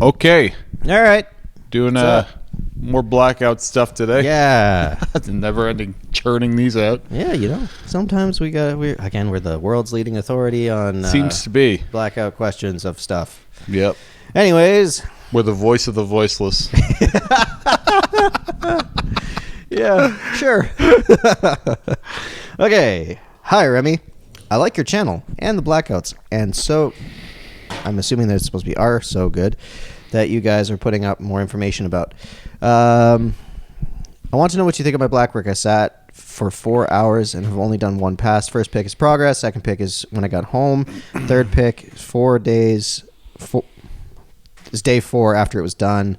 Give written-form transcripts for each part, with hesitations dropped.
Okay. All right. Doing more blackout stuff today. Yeah. Never ending churning these out. Yeah, you know, sometimes we're the world's leading authority on Seems to be blackout questions of stuff. Yep. Anyways, We're the voice of the voiceless. yeah, sure. Okay. Hi, Remy. I like your channel and the blackouts, and so I'm assuming that it's supposed to be so good that you guys are putting up more information about. I want to know what you think of my black work. I sat for 4 hours and have only done one pass. First pick is progress. Second pick is when I got home. Third pick is 4 days. It's day 4 after it was done.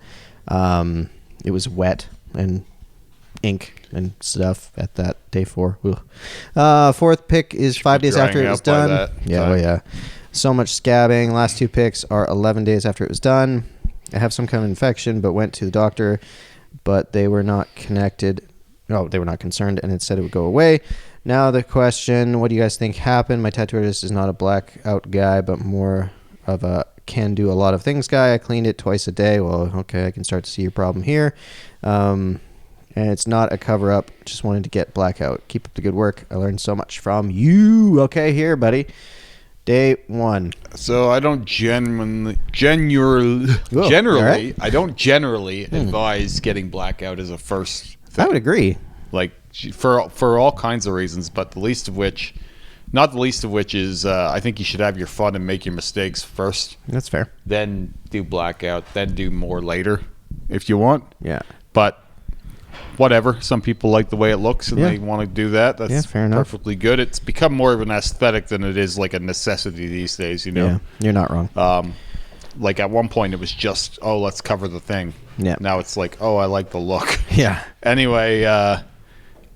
It was wet and ink and stuff at that day 4. Fourth pick is 5 days after it was done. Yeah, oh yeah. So much scabbing. Last 2 picks are 11 days after it was done. I have some kind of infection, but went to the doctor, but they were not connected. No, they were not concerned, and it said it would go away. Now the question, what do you guys think happened? My tattoo artist is not a blackout guy, but more of a can do a lot of things guy. I cleaned it twice a day. Well, okay, I can start to see your problem here. And it's not a cover-up. Just wanted to get blackout. Keep up the good work. I learned so much from you. Okay, here, buddy. Day 1. So I don't generally advise getting blackout as a first thing. I would agree. Like for all kinds of reasons, but not the least of which is I think you should have your fun and make your mistakes first. That's fair. Then do blackout, then do more later if you want. Yeah. But whatever. Some people like the way it looks and they want to do that. That's fair enough. Perfectly good. It's become more of an aesthetic than it is like a necessity these days, you know? Yeah, you're not wrong. Like at one point it was just, let's cover the thing. Yeah. Now it's like, I like the look. Yeah. Anyway, a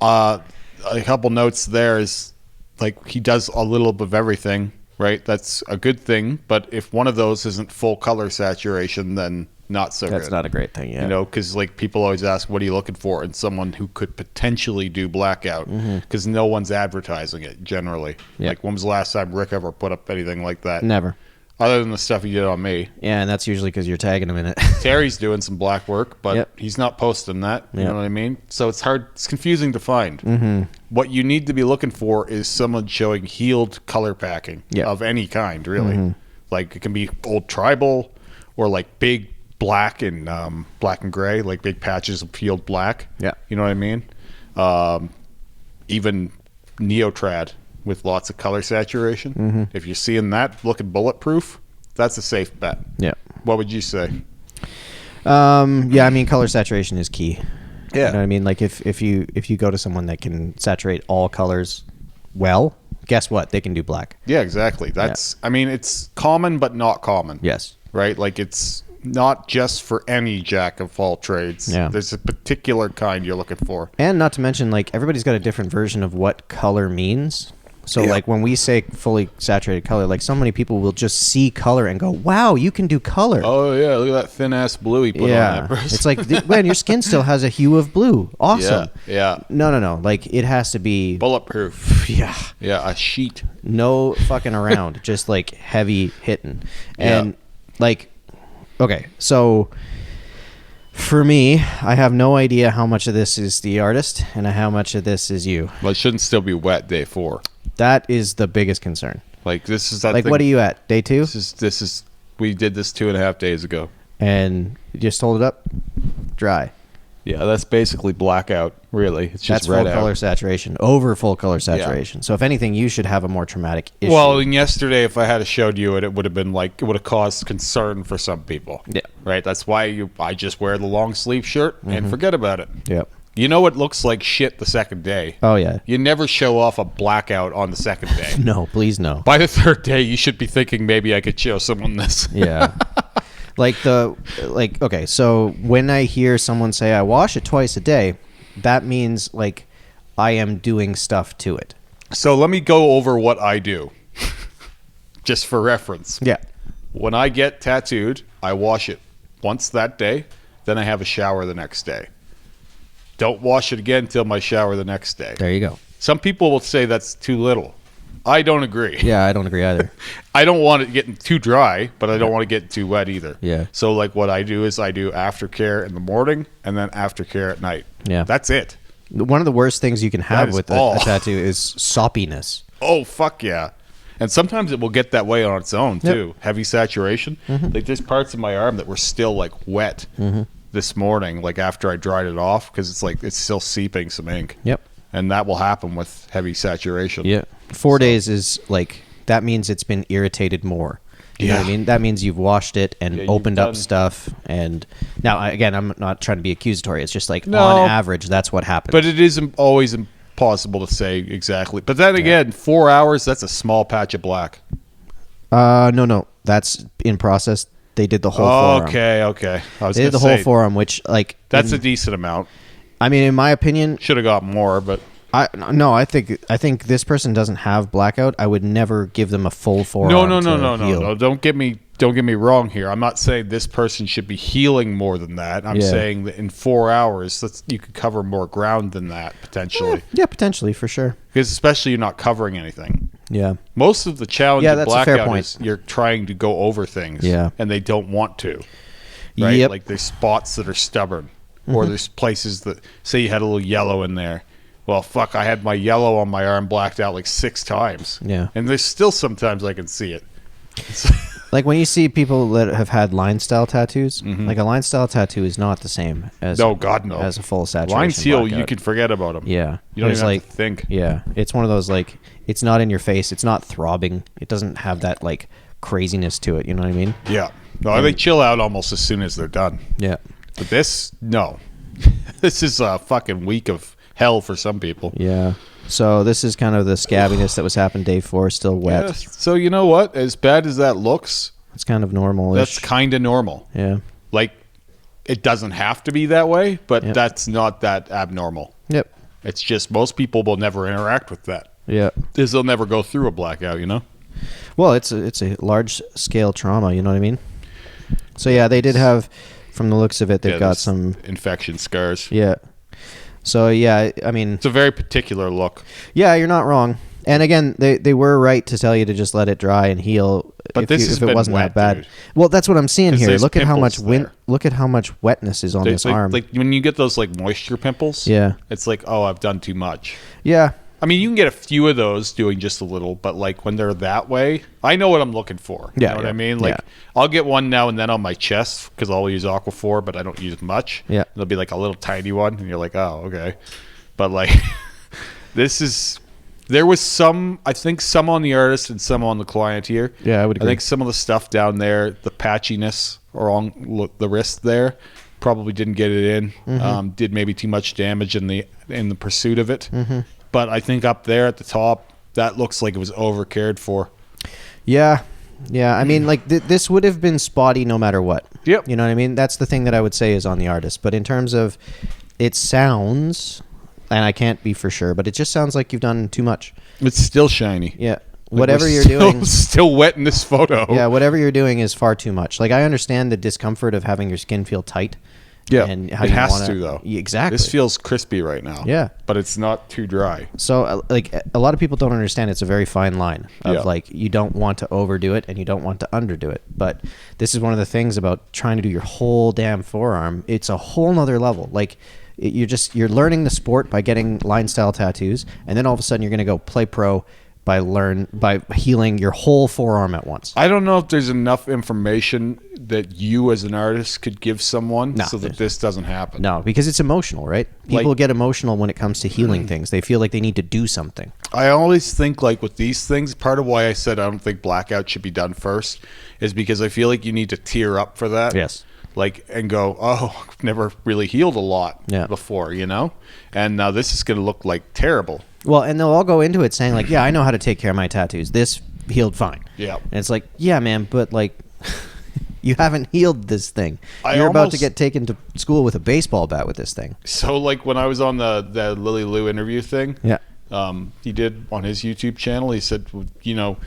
couple notes there is like he does a little bit of everything, right? That's a good thing. But if one of those isn't full color saturation, then not so good. That's not a great thing, yeah. You know, because like people always ask, what are you looking for in someone who could potentially do blackout? Because no one's advertising it generally. Yep. Like when was the last time Rick ever put up anything like that? Never. Other than the stuff he did on me. Yeah, and that's usually because you're tagging him in it. Terry's doing some black work, but Yep. he's not posting that. You Yep. know what I mean? So it's hard. It's confusing to find. What you need to be looking for is someone showing healed color packing of any kind, really. Like it can be old tribal or like big black and gray, like big patches of peeled black. Yeah. You know what I mean? Even neotrad with lots of color saturation. If you're seeing that looking bulletproof, that's a safe bet. Yeah. What would you say? Yeah, I mean, color saturation is key. Yeah. You know what I mean? Like if you go to someone that can saturate all colors well, guess what? They can do black. Yeah, exactly. That's I mean, it's common but not common. Yes. Right? Like it's not just for any jack of all trades. Yeah. There's a particular kind you're looking for. And not to mention, like, everybody's got a different version of what color means. So, like, when we say fully saturated color, like, so many people will just see color and go, wow, you can do color. Oh, yeah. Look at that thin-ass blue he put on that person. It's like, man, your skin still has a hue of blue. Awesome. Yeah. No. Like, it has to be... Bulletproof. Yeah. Yeah, a sheet. No fucking around. Just, like, heavy hitting. And, like... Okay, so for me, I have no idea how much of this is the artist and how much of this is you. Well, it shouldn't still be wet day 4. That is the biggest concern. Like this is that. Like, thing. what are you at? Day 2? This is. We did this 2.5 days ago. And you just hold it up, dry. Yeah, that's basically blackout. Really, it's just that's red full color saturation, over full color saturation. So if anything, you should have a more traumatic issue. Well, and yesterday, if I had showed you it, it would have been like it would have caused concern for some people. Yeah, right. That's why I just wear the long sleeve shirt and forget about it. Yep. You know it looks like shit the second day. Oh yeah. You never show off a blackout on the second day. No, please no. By the third day, you should be thinking maybe I could show someone this. Yeah. Okay, so when I hear someone say I wash it twice a day, that means like I am doing stuff to it. So let me go over what I do, just for reference. Yeah. When I get tattooed, I wash it once that day, then I have a shower the next day. Don't wash it again until my shower the next day. There you go. Some people will say that's too little. I don't agree. Yeah, I don't agree either. I don't want it getting too dry, but I don't want to get too wet either. Yeah. So like what I do is I do aftercare in the morning and then aftercare at night. Yeah. That's it. One of the worst things you can have with a tattoo is soppiness. Oh, fuck yeah. And sometimes it will get that way on its own, too. Yep. Heavy saturation. Like, there's parts of my arm that were still, like, wet this morning, like, after I dried it off, because it's, like, it's still seeping some ink. Yep. And that will happen with heavy saturation. Yeah. 4 days is, like, that means it's been irritated more. You know what I mean? That means you've washed it and opened up stuff. And now, again, I'm not trying to be accusatory. It's just like, on average, that's what happens. But it is always impossible to say exactly. But then again, 4 hours, that's a small patch of black. No. That's in process. They did the whole forearm. Okay. They did the whole forearm, which, like... That's a decent amount. I mean, in my opinion... Should have got more, but... I think this person doesn't have blackout. I would never give them a full forearm. No. Don't get me wrong here. I'm not saying this person should be healing more than that. I'm saying that in 4 hours, you could cover more ground than that potentially. Yeah, potentially for sure. Because especially you're not covering anything. Yeah. Most of the challenge of that's a fair blackout point. is you're trying to go over things. Yeah. And they don't want to. Right. Yep. Like there's spots that are stubborn, or there's places that say you had a little yellow in there. Well, fuck, I had my yellow on my arm blacked out like 6 times. Yeah. And there's still sometimes I can see it. Like when you see people that have had line-style tattoos, like a line-style tattoo is not the same as as a full saturation line seal, blackout. you can forget about them. Yeah. You don't even have to think. Yeah. It's one of those, like, it's not in your face. It's not throbbing. It doesn't have that, like, craziness to it. You know what I mean? Yeah. No, they chill out almost as soon as they're done. Yeah. But this, no. This is a fucking week of hell for some people. Yeah. So this is kind of the scabbiness that was happening day 4, still wet. Yeah, so you know what? As bad as that looks, it's kind of normal. That's kind of normal. Yeah. Like, it doesn't have to be that way, but that's not that abnormal. Yep. It's just most people will never interact with that. Yeah. Because they'll never go through a blackout, you know? Well, it's a large-scale trauma, you know what I mean? So, yeah, they did have, from the looks of it, they've got some... infection scars. Yeah. So, yeah, I mean... It's a very particular look. Yeah, you're not wrong. And again, they were right to tell you to just let it dry and heal but if it wasn't wet, that bad. Dude. Well, that's what I'm seeing here. Look at how much look at how much wetness is on this arm. Like when you get those like moisture pimples, it's like, oh, I've done too much. Yeah. I mean, you can get a few of those doing just a little, but like when they're that way, I know what I'm looking for. You know what I mean? Like I'll get one now and then on my chest because I'll use Aquaphor, but I don't use much. Yeah. There'll be like a little tiny one, and you're like, oh, okay. But like, there was some, I think some on the artist and some on the client here. Yeah, I would agree. I think some of the stuff down there, the patchiness or on the wrist there, probably didn't get it in. Did maybe too much damage in the pursuit of it. But I think up there at the top, that looks like it was over cared for. Yeah. Yeah, I mean, like, this would have been spotty no matter what. Yep. You know what I mean? That's the thing that I would say is on the artist. But in terms of, it sounds, and I can't be for sure, but it just sounds like you've done too much. It's still shiny. Yeah. Whatever you're doing... Still wet in this photo. Yeah, whatever you're doing is far too much. Like, I understand the discomfort of having your skin feel tight. Yeah, and how it has to, though. Exactly. This feels crispy right now. Yeah. But it's not too dry. So, like, a lot of people don't understand it's a very fine line of, like, you don't want to overdo it and you don't want to underdo it. But this is one of the things about trying to do your whole damn forearm. It's a whole nother level. Like, you're learning the sport by getting line-style tattoos, and then all of a sudden you're going to go play pro by healing your whole forearm at once. I don't know if there's enough information that you as an artist could give someone so that this doesn't happen. No, because it's emotional, right? People get emotional when it comes to healing things. They feel like they need to do something. I always think, like, with these things, part of why I said I don't think blackout should be done first is because I feel like you need to tear up for that. Yes. Like, and go, oh, I've never really healed a lot before, you know? And now this is going to look like terrible. Well, and they'll all go into it saying, like, yeah, I know how to take care of my tattoos. This healed fine. Yeah. And it's like, yeah, man, but, like, you haven't healed this thing. You're about to get taken to school with a baseball bat with this thing. So, like, when I was on the Lily Lou interview thing, he did on his YouTube channel, he said, you know,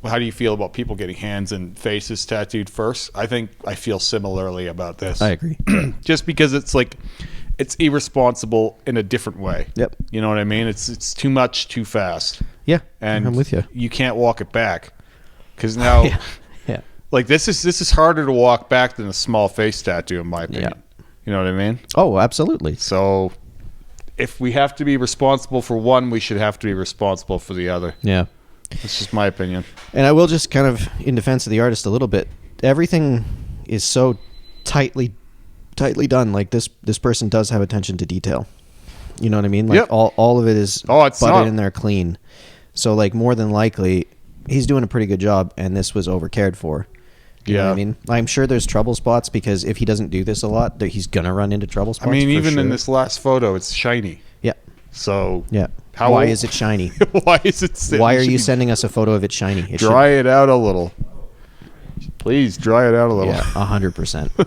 how do you feel about people getting hands and faces tattooed first? I think I feel similarly about this. I agree. Just because it's like, it's irresponsible in a different way. Yep. You know what I mean? It's too much, too fast. Yeah, and I'm with you. You can't walk it back because now, Yeah. like this is harder to walk back than a small face tattoo, in my opinion. Yeah. You know what I mean? Oh, absolutely. So, if we have to be responsible for one, we should have to be responsible for the other. Yeah. That's just my opinion. And I will just kind of, in defense of the artist a little bit, everything is so tightly done. Like this person does have attention to detail. You know what I mean? Like all of it is butted in there clean. So like more than likely, he's doing a pretty good job, and this was over cared for. You know what I mean? I'm sure there's trouble spots because if he doesn't do this a lot, that he's gonna run into trouble spots. I mean, even sure. in this last photo, it's shiny. Yeah. So why is it shiny? Why is it? Why are you sending us a photo of it shiny? Dry it out a little. Please dry it out a little. Yeah, 100%.